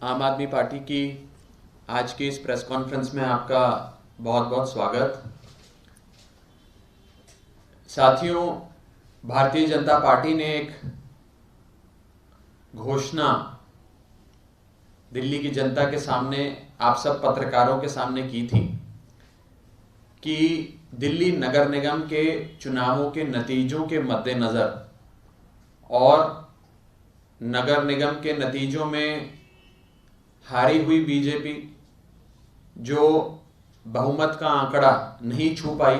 आम आदमी पार्टी की आज की इस प्रेस कॉन्फ्रेंस में आपका बहुत बहुत स्वागत। साथियों, भारतीय जनता पार्टी ने एक घोषणा दिल्ली की जनता के सामने, आप सब पत्रकारों के सामने की थी कि दिल्ली नगर निगम के चुनावों के नतीजों के मद्देनज़र और नगर निगम के नतीजों में हारी हुई बीजेपी जो बहुमत का आंकड़ा नहीं छू पाई,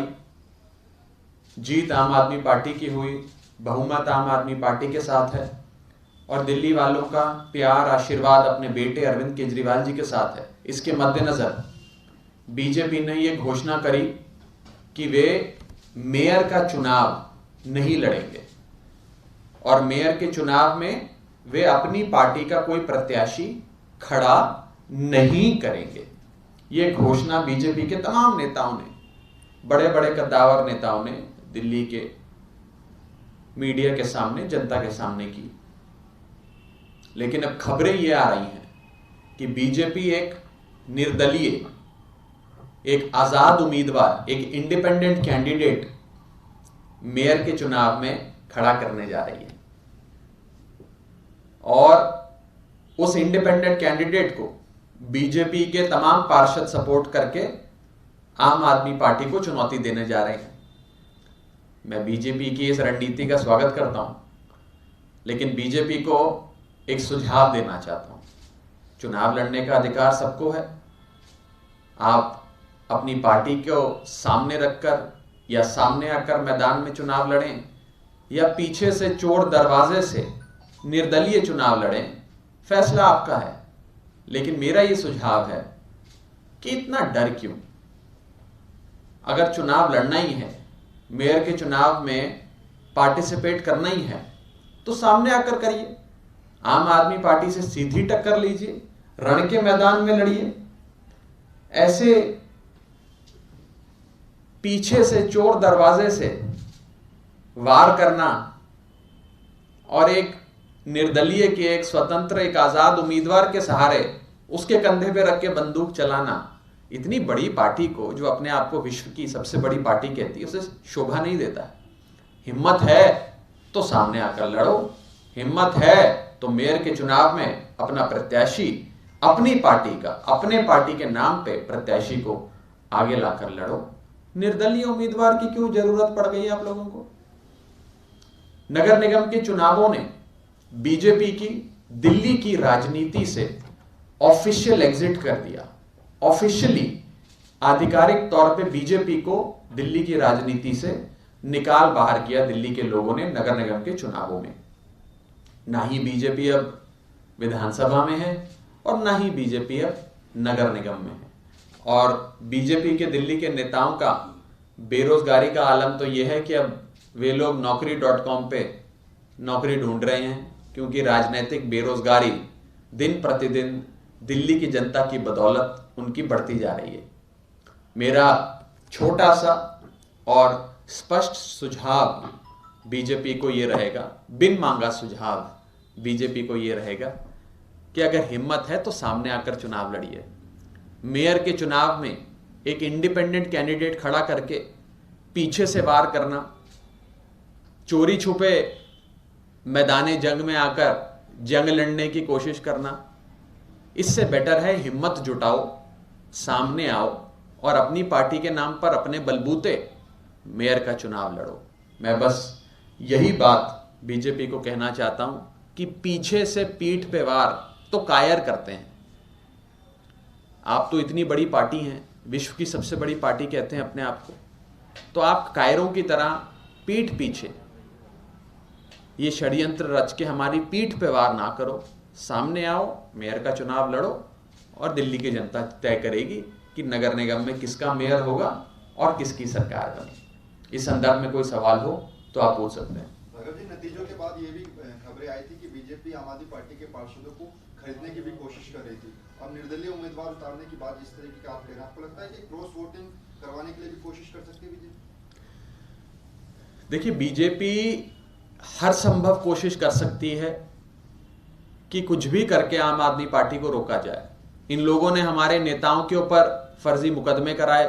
जीत आम आदमी पार्टी की हुई, बहुमत आम आदमी पार्टी के साथ है और दिल्ली वालों का प्यार आशीर्वाद अपने बेटे अरविंद केजरीवाल जी के साथ है। इसके मद्देनज़र बीजेपी ने ये घोषणा करी कि वे मेयर का चुनाव नहीं लड़ेंगे और मेयर के चुनाव में वे अपनी पार्टी का कोई प्रत्याशी खड़ा नहीं करेंगे। ये घोषणा बीजेपी के तमाम नेताओं ने, बड़े बड़े कद्दावर नेताओं ने दिल्ली के मीडिया के सामने, जनता के सामने की। लेकिन अब खबरें ये आ रही हैं कि बीजेपी एक निर्दलीय, एक आजाद उम्मीदवार, एक इंडिपेंडेंट कैंडिडेट मेयर के चुनाव में खड़ा करने जा रही है और उस इंडिपेंडेंट कैंडिडेट को बीजेपी के तमाम पार्षद सपोर्ट करके आम आदमी पार्टी को चुनौती देने जा रहे हैं। मैं बीजेपी की इस रणनीति का स्वागत करता हूं, लेकिन बीजेपी को एक सुझाव देना चाहता हूं। चुनाव लड़ने का अधिकार सबको है। आप अपनी पार्टी को सामने रखकर या सामने आकर मैदान में चुनाव लड़ें या पीछे से चोर दरवाजे से निर्दलीय चुनाव लड़ें, फैसला आपका है। लेकिन मेरा यह सुझाव है कि इतना डर क्यों? अगर चुनाव लड़ना ही है, मेयर के चुनाव में पार्टिसिपेट करना ही है, तो सामने आकर करिए। आम आदमी पार्टी से सीधी टक्कर लीजिए, रण के मैदान में लड़िए। ऐसे पीछे से चोर दरवाजे से वार करना और एक निर्दलीय के, एक स्वतंत्र, एक आजाद उम्मीदवार के सहारे उसके कंधे पे रख के बंदूक चलाना, इतनी बड़ी पार्टी को, जो अपने आप को विश्व की सबसे बड़ी पार्टी कहती है, उसे शोभा नहीं देता है। हिम्मत है तो सामने आकर लड़ो, हिम्मत है तो मेयर के चुनाव में अपना प्रत्याशी, अपनी पार्टी का, अपने पार्टी के नाम पे प्रत्याशी को आगे लाकर लड़ो। निर्दलीय उम्मीदवार की क्यों जरूरत पड़ गई आप लोगों को? नगर निगम के चुनावों ने बीजेपी की दिल्ली की राजनीति से ऑफिशियल एग्जिट कर दिया। ऑफिशियली, आधिकारिक तौर पे बीजेपी को दिल्ली की राजनीति से निकाल बाहर किया दिल्ली के लोगों ने नगर निगम के चुनावों में। ना ही बीजेपी अब विधानसभा में है और ना ही बीजेपी अब नगर निगम में है। और बीजेपी के दिल्ली के नेताओं का बेरोजगारी का आलम तो यह है कि अब वे लोग naukri.com पे नौकरी ढूंढ रहे हैं, क्योंकि राजनीतिक बेरोजगारी दिन प्रतिदिन दिल्ली की जनता की बदौलत उनकी बढ़ती जा रही है। मेरा छोटा सा और स्पष्ट सुझाव बीजेपी को यह रहेगा, बिन मांगा सुझाव बीजेपी को यह रहेगा कि अगर हिम्मत है तो सामने आकर चुनाव लड़िए। मेयर के चुनाव में एक इंडिपेंडेंट कैंडिडेट खड़ा करके पीछे से वार करना, चोरी छुपे मैदाने जंग में आकर जंग लड़ने की कोशिश करना, इससे बेटर है हिम्मत जुटाओ, सामने आओ और अपनी पार्टी के नाम पर अपने बलबूते मेयर का चुनाव लड़ो। मैं बस यही बात बीजेपी को कहना चाहता हूं कि पीछे से पीठ पे वार तो कायर करते हैं। आप तो इतनी बड़ी पार्टी हैं, विश्व की सबसे बड़ी पार्टी कहते हैं अपने आप को, तो आप कायरों की तरह पीठ पीछे ये षड्यंत्र रच के हमारी पीठ पे वार ना करो। सामने आओ, मेयर का चुनाव लड़ो और दिल्ली की जनता तय करेगी कि नगर निगम में किसका मेयर होगा और किसकी सरकार बने। इस संदर्भ में कोई सवाल हो तो आप पूछ सकते हैं। भगत जी, नतीजों के बाद ये भी खबरें आई थी कि बीजेपी आम आदमी पार्टी के पार्षदों को खरीदने की भी कोशिश कर रही थी और निर्दलीय उम्मीदवार उतारने की बात जिस तरीके का आप कह रहे हैं, आपको लगता है कि क्रॉस वोटिंग करवाने के लिए भी कोशिश कर सकती है बीजेपी? देखिए, बीजेपी हर संभव कोशिश कर सकती है कि कुछ भी करके आम आदमी पार्टी को रोका जाए। इन लोगों ने हमारे नेताओं के ऊपर फर्जी मुकदमे कराए,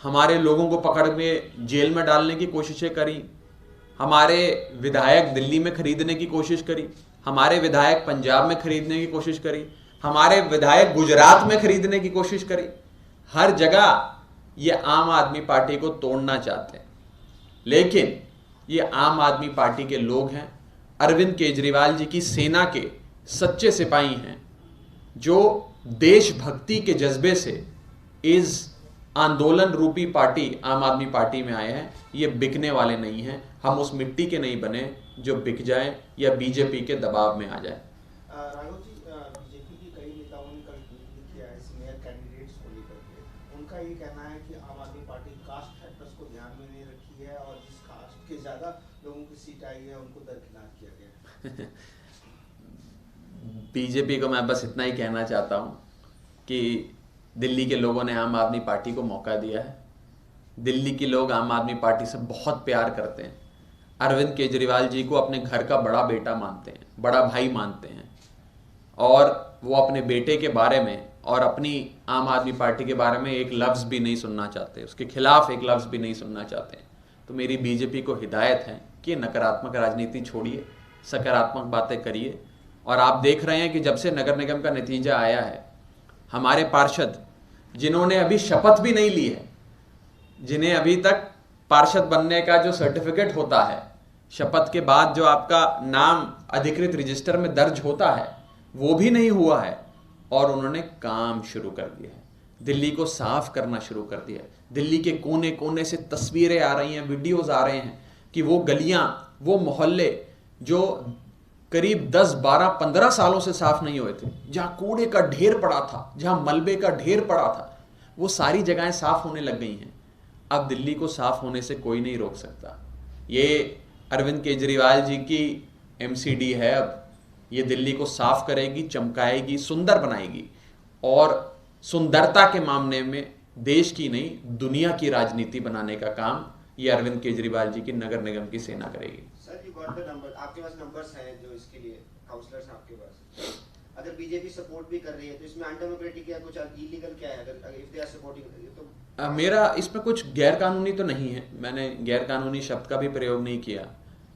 हमारे लोगों को पकड़ के जेल में डालने की कोशिशें करी, हमारे विधायक दिल्ली में खरीदने की कोशिश करी, हमारे विधायक पंजाब में खरीदने की कोशिश करी, हमारे विधायक गुजरात में खरीदने की कोशिश करी। हर जगह ये आम आदमी पार्टी को तोड़ना चाहते हैं। लेकिन ये आम आदमी पार्टी के लोग हैं, अरविंद केजरीवाल जी की सेना के सच्चे सिपाही हैं, जो देशभक्ति के जज्बे से इस आंदोलन रूपी पार्टी आम आदमी पार्टी में आए हैं। ये बिकने वाले नहीं हैं। हम उस मिट्टी के नहीं बने जो बिक जाए या बीजेपी के दबाव में आ जाए। राघव जी, बीजेपी की कई नेताओं ने कल ट्वीट किया है मेयर कैंडिडेट्स को लेकर के। उनका ये कहना है कि आम आदमी पार्टी कास्ट फैक्टर्स को ध्यान में नहीं रखी है और जिस कास्ट के ज्यादा लोगों की सीट आई है उनको दरकिनार किया गया है। बीजेपी को मैं बस इतना ही कहना चाहता हूं कि दिल्ली के लोगों ने आम आदमी पार्टी को मौका दिया है। दिल्ली के लोग आम आदमी पार्टी से बहुत प्यार करते हैं। अरविंद केजरीवाल जी को अपने घर का बड़ा बेटा मानते हैं, बड़ा भाई मानते हैं, और वो अपने बेटे के बारे में और अपनी आम आदमी पार्टी के बारे में एक लफ्ज़ भी नहीं सुनना चाहते, उसके खिलाफ एक लफ्ज़ भी नहीं सुनना चाहते। तो मेरी बीजेपी को हिदायत है कि नकारात्मक राजनीति छोड़िए, सकारात्मक बातें करिए। और आप देख रहे हैं कि जब से नगर निगम का नतीजा आया है, हमारे पार्षद जिन्होंने अभी शपथ भी नहीं ली है, जिन्हें अभी तक पार्षद बनने का जो सर्टिफिकेट होता है, शपथ के बाद जो आपका नाम अधिकृत रजिस्टर में दर्ज होता है, वो भी नहीं हुआ है, और उन्होंने काम शुरू कर दिया है, दिल्ली को साफ करना शुरू कर दिया है। दिल्ली के कोने कोने से तस्वीरें आ रही हैं, वीडियोस आ रहे हैं कि वो गलियां, वो मोहल्ले जो करीब 10, 12, 15 सालों से साफ नहीं हुए थे, जहां कूड़े का ढेर पड़ा था, जहां मलबे का ढेर पड़ा था, वो सारी जगहें साफ होने लग गई हैं। अब दिल्ली को साफ होने से कोई नहीं रोक सकता। ये अरविंद केजरीवाल जी की एमसीडी है। अब ये दिल्ली को साफ करेगी, चमकाएगी, सुंदर बनाएगी, और सुंदरता के मामले में देश की नहीं दुनिया की राजनीति बनाने का काम ये अरविंद केजरीवाल जी की नगर निगम की सेना करेगी। Sir, you got the number, आपके पास नंबर्स हैं जो इसके लिए काउंसलर्स आपके पास। अगर बीजेपी सपोर्ट भी कर रही है तो इसमें अनडेमोक्रेटिक या कुछ इलीगल क्या है? अगर इफ दे आर सपोर्टिंग तो मेरा इसमें कुछ गैर कानूनी तो नहीं है। मैंने गैर कानूनी शब्द का भी प्रयोग नहीं किया।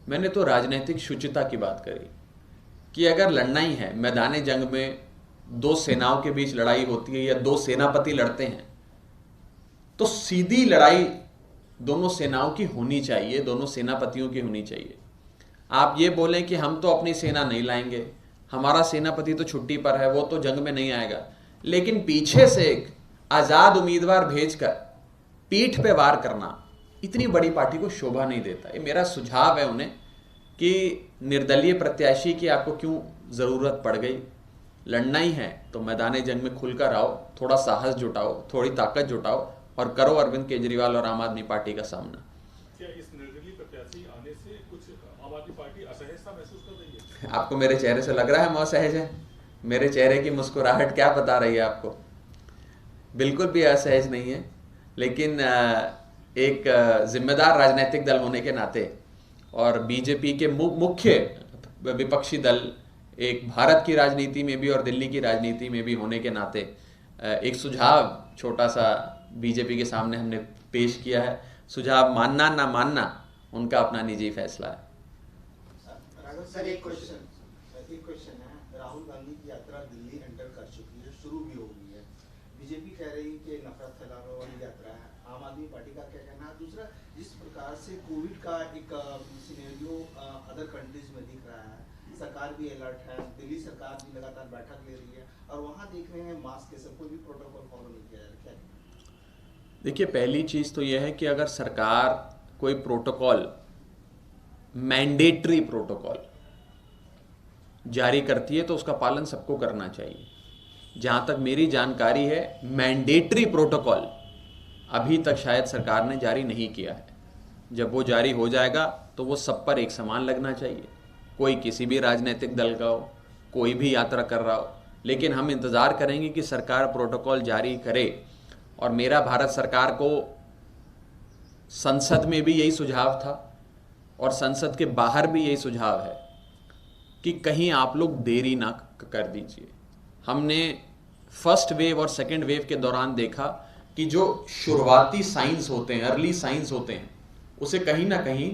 मैंने तो राजनीतिक शुचिता की बात करी कि अगर लड़ना ही है, मैदान जंग में दो सेनाओं के बीच लड़ाई होती है या दो सेनापति लड़ते हैं, तो सीधी लड़ाई दोनों सेनाओं की होनी चाहिए, दोनों सेनापतियों की होनी चाहिए। आप ये बोलें कि हम तो अपनी सेना नहीं लाएंगे, हमारा सेनापति तो छुट्टी पर है, वो तो जंग में नहीं आएगा, लेकिन पीछे से एक आज़ाद उम्मीदवार भेजकर पीठ पे वार करना इतनी बड़ी पार्टी को शोभा नहीं देता। ये मेरा सुझाव है उन्हें कि निर्दलीय प्रत्याशी की आपको क्यों ज़रूरत पड़ गई। लड़ना ही है तो मैदान जंग में खुलकर आओ, थोड़ा साहस जुटाओ, थोड़ी ताकत जुटाओ और करो अरविंद केजरीवाल और आम आदमी पार्टी का सामना। क्या इस निर्दलीय प्रत्याशी आने से कुछ आम आदमी पार्टी असहजता महसूस कर रही है? आपको मेरे चेहरे से लग रहा है मैं असहज है? मेरे चेहरे की मुस्कुराहट क्या बता रही है आपको? बिल्कुल भी असहज नहीं है, लेकिन एक जिम्मेदार राजनीतिक दल होने के नाते और बीजेपी के मुख्य विपक्षी दल एक भारत की राजनीति में भी और दिल्ली की राजनीति में भी होने के नाते एक सुझाव छोटा सा बीजेपी के सामने हमने पेश किया है। सुझाव मानना ना मानना उनका अपना निजी फैसला है। सर, एक क्वेश्चन है। राहुल गांधी की यात्रा दिल्ली एंटर कर चुकी है, शुरू भी हो गई है। बीजेपी कह रही है कि नफरत फैलाने वाली यात्रा है। आम आदमी पार्टी का क्या कहना है? दूसरा, जिस प्रकार से कोविड का एक सिनेरियो अदर कंट्रीज में दिख रहा है, सरकार भी अलर्ट है, दिल्ली सरकार भी लगातार बैठक ले रही है और वहाँ देख रहे हैं मास्क के सब कोई भी प्रोटोकॉल फॉलो नहीं किया जा रहा। क्या देखिए, पहली चीज़ तो यह है कि अगर सरकार कोई प्रोटोकॉल, मैंडेटरी प्रोटोकॉल जारी करती है तो उसका पालन सबको करना चाहिए। जहाँ तक मेरी जानकारी है, मैंडेटरी प्रोटोकॉल अभी तक शायद सरकार ने जारी नहीं किया है। जब वो जारी हो जाएगा तो वो सब पर एक समान लगना चाहिए, कोई किसी भी राजनीतिक दल का हो, कोई भी यात्रा कर रहा हो। लेकिन हम इंतज़ार करेंगे कि सरकार प्रोटोकॉल जारी करे। और मेरा भारत सरकार को संसद में भी यही सुझाव था और संसद के बाहर भी यही सुझाव है कि कहीं आप लोग देरी ना कर दीजिए। हमने फर्स्ट वेव और सेकेंड वेव के दौरान देखा कि जो शुरुआती साइंस होते हैं, अर्ली साइंस होते हैं, उसे कहीं ना कहीं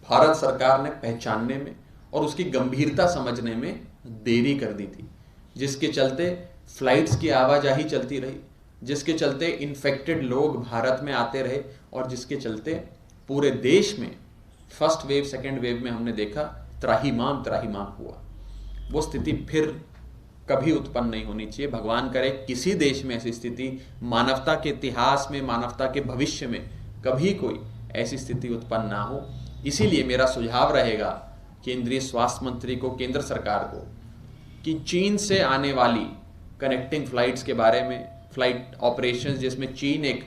भारत सरकार ने पहचानने में और उसकी गंभीरता समझने में देरी कर दी थी, जिसके चलते फ्लाइट्स की आवाजाही चलती रही, जिसके चलते इन्फेक्टेड लोग भारत में आते रहे और जिसके चलते पूरे देश में फर्स्ट वेव सेकेंड वेव में हमने देखा त्राहिमाम हुआ। वो स्थिति फिर कभी उत्पन्न नहीं होनी चाहिए। भगवान करे किसी देश में ऐसी स्थिति, मानवता के इतिहास में, मानवता के भविष्य में कभी कोई ऐसी स्थिति उत्पन्न ना हो। इसीलिए मेरा सुझाव रहेगा केंद्रीय स्वास्थ्य मंत्री को, केंद्र सरकार को, कि चीन से आने वाली कनेक्टिंग फ्लाइट्स के बारे में, फ्लाइट ऑपरेशंस जिसमें चीन एक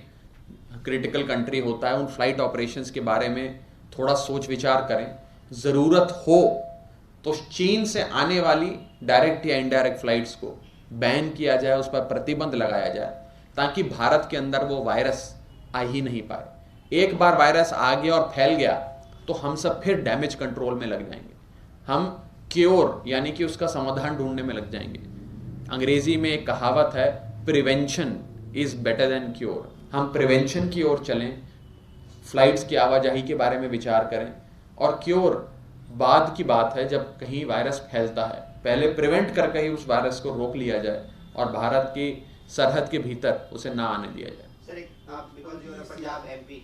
क्रिटिकल कंट्री होता है, उन फ्लाइट ऑपरेशंस के बारे में थोड़ा सोच विचार करें। ज़रूरत हो तो चीन से आने वाली डायरेक्ट या इनडायरेक्ट फ्लाइट्स को बैन किया जाए, उस पर प्रतिबंध लगाया जाए, ताकि भारत के अंदर वो वायरस आ ही नहीं पाए। एक बार वायरस आ गया और फैल गया तो हम सब फिर डैमेज कंट्रोल में लग जाएंगे, हम क्योर यानी कि उसका समाधान ढूंढने में लग जाएंगे। अंग्रेजी में एक कहावत है, prevention is better than cure. हम प्रिवेंशन की ओर चलें, फ्लाइट्स की आवाजाही के बारे में विचार करें, और क्योर बाद की बात है जब कहीं वायरस फैलता है। पहले प्रिवेंट करके ही उस वायरस को रोक लिया जाए और भारत की सरहद के भीतर उसे ना आने दिया जाए। सर, आप because you are Punjab MP,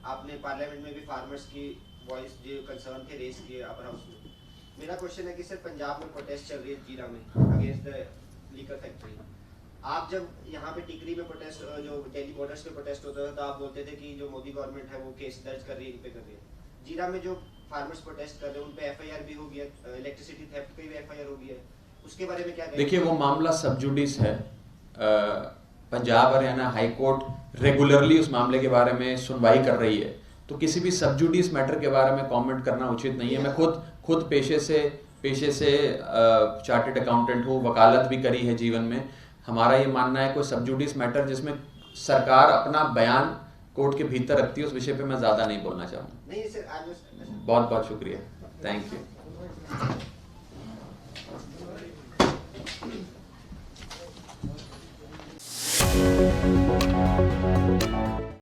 आपने पार्लियामेंट में भी फार्मर्स की वॉइस जो कंसर्न थे रेज किए अपर हाउस में। मेरा क्वेश्चन है कि सर पंजाब में प्रोटेस्ट चल रही है जीरा में अगेंस्ट द लीकर फैक्ट्री। आप जब यहाँ पे टिकरी में प्रोटेस्ट, जो दिल्ली बॉर्डर्स पे प्रोटेस्ट होता था, तो आप बोलते थे कि जो मोदी गवर्नमेंट है वो केस दर्ज कर रही है, इन पे कर रही है। जीरा में जो फार्मर्स प्रोटेस्ट कर रहे हैं उन पे एफआईआर भी हो गया, इलेक्ट्रिसिटी थेफ्ट पे भी एफआईआर हो गई है, उसके बारे में क्या कहेंगे? देखिए, वो मामला सब जुडिस है। Punjab Haryana high court regularly उस मामले के बारे में सुनवाई कर रही है, तो किसी भी सब जुडिस मैटर के बारे में कमेंट करना उचित नहीं है। मैं खुद पेशे से चार्टर्ड अकाउंटेंट हूँ, वकालत भी करी है जीवन में। हमारा ये मानना है कोई सब जुडिस मैटर जिसमें सरकार अपना बयान कोर्ट के भीतर रखती है, उस विषय पे मैं ज़्यादा नहीं बोलना चाहूँगा। नहीं सर, बहुत बहुत शुक्रिया, थैंक यू।